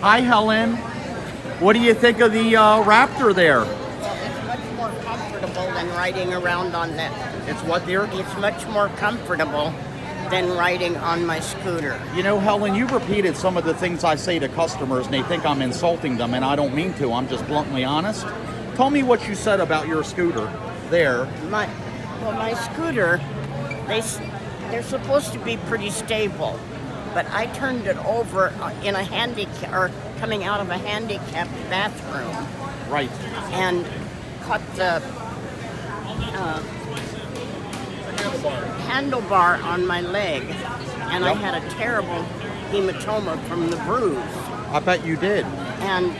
Hi, Helen. What do you think of the Raptor there? It's much more comfortable than riding around on that. It's what, dear? It's much more comfortable than riding on my scooter. You know, Helen, you repeated some of the things I say to customers, and they think I'm insulting them, and I don't mean to. I'm just bluntly honest. Tell me what you said about your scooter there. My scooter, they're supposed to be pretty stable, but I turned it over in a coming out of a handicapped bathroom. Right. And caught the handlebar on my leg, and I had a terrible hematoma from the bruise. I bet you did. And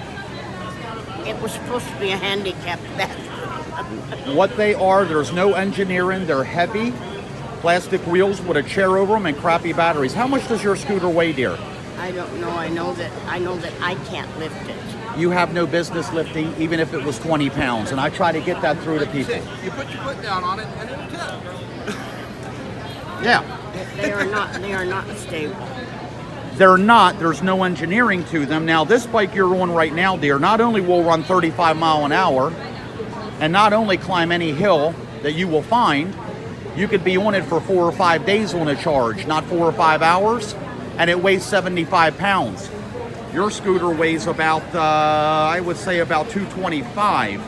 it was supposed to be a handicapped bathroom. What they are, there's no engineering. They're heavy plastic wheels with a chair over them and crappy batteries. How much does your scooter weigh, dear? I don't know. I know that I can't lift it. You have no business lifting, even if it was 20 pounds, and I try to get that through to people. You put your foot down on it and it'll tip. Yeah. They are not stable. They're not. There's no engineering to them. Now, this bike you're on right now, dear, not only will run 35 miles an hour and not only climb any hill that you will find, you could be on it for 4 or 5 days on a charge, not 4 or 5 hours, and it weighs 75 pounds. Your scooter weighs about, I would say about 225,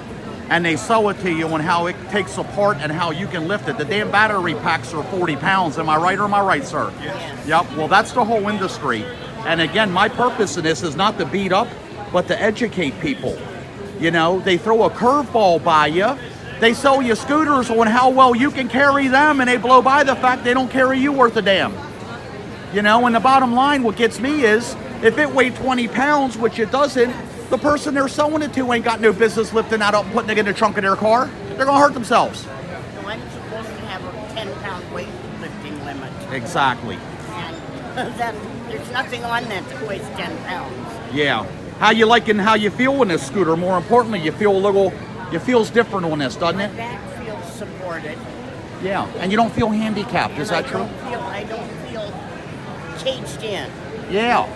and they sell it to you on how it takes apart and how you can lift it. The damn battery packs are 40 pounds. Am I right or am I right, sir? Yes. Yep. Well, that's the whole industry. And again, my purpose in this is not to beat up, but to educate people. You know, they throw a curveball by you. They sell you scooters on how well you can carry them, and they blow by the fact they don't carry you worth a damn. You know, and the bottom line, what gets me is, if it weighed 20 pounds, which it doesn't, the person they're selling it to ain't got no business lifting that up and putting it in the trunk of their car. They're going to hurt themselves. So I'm supposed to have a 10-pound weightlifting limit. Exactly. And there's nothing on that weighs 10 pounds. Yeah. How you liking how you feel on this scooter? More importantly, you feels different on this, doesn't My it? back feels supported. Yeah. And you don't feel handicapped, is that true? I don't feel caged in. Yeah.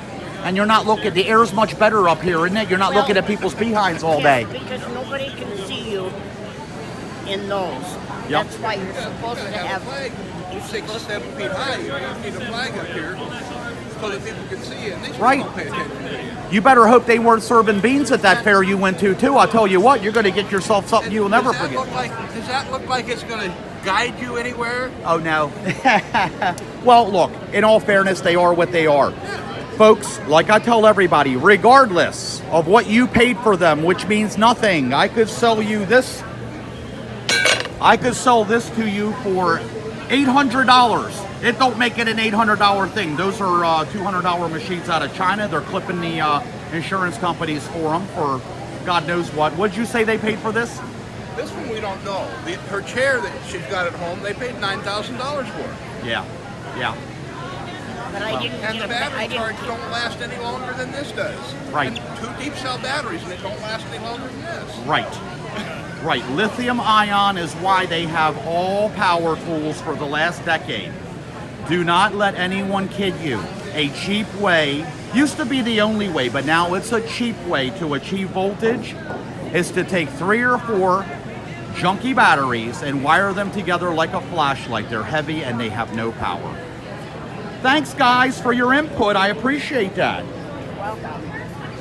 And you're not looking, the air's much better up here, isn't it? You're not looking at people's behinds all day. Because nobody can see you in those. Yep. That's why you're supposed to have a flag 6 or 7 feet high. You need a flag up here so that people can see it. And they still Right. don't pay attention to you. You better hope they weren't serving beans at that fair you went to, too. I'll tell you what, you're going to get yourself something you'll never forget. Does that look like it's going to guide you anywhere? Oh, no. Well, look, in all fairness, they are what they are. Folks, like I tell everybody, regardless of what you paid for them, which means nothing, I could sell you this. I could sell this to you for $800. It don't make it an $800 thing. Those are $200 machines out of China. They're clipping the insurance companies for them for God knows what. What'd you say they paid for this? This one we don't know. Her chair that she's got at home, they paid $9,000 for. Yeah, yeah. But I didn't And get the a battery charge don't last any longer than this does. Right. And 2 deep cell batteries, and it don't last any longer than this. Right. Right. Lithium ion is why they have all power tools for the last decade. Do not let anyone kid you. A cheap way, used to be the only way, but now it's a cheap way to achieve voltage, is to take 3 or 4 junky batteries and wire them together like a flashlight. They're heavy and they have no power. Thanks, guys, for your input. I appreciate that. welcome.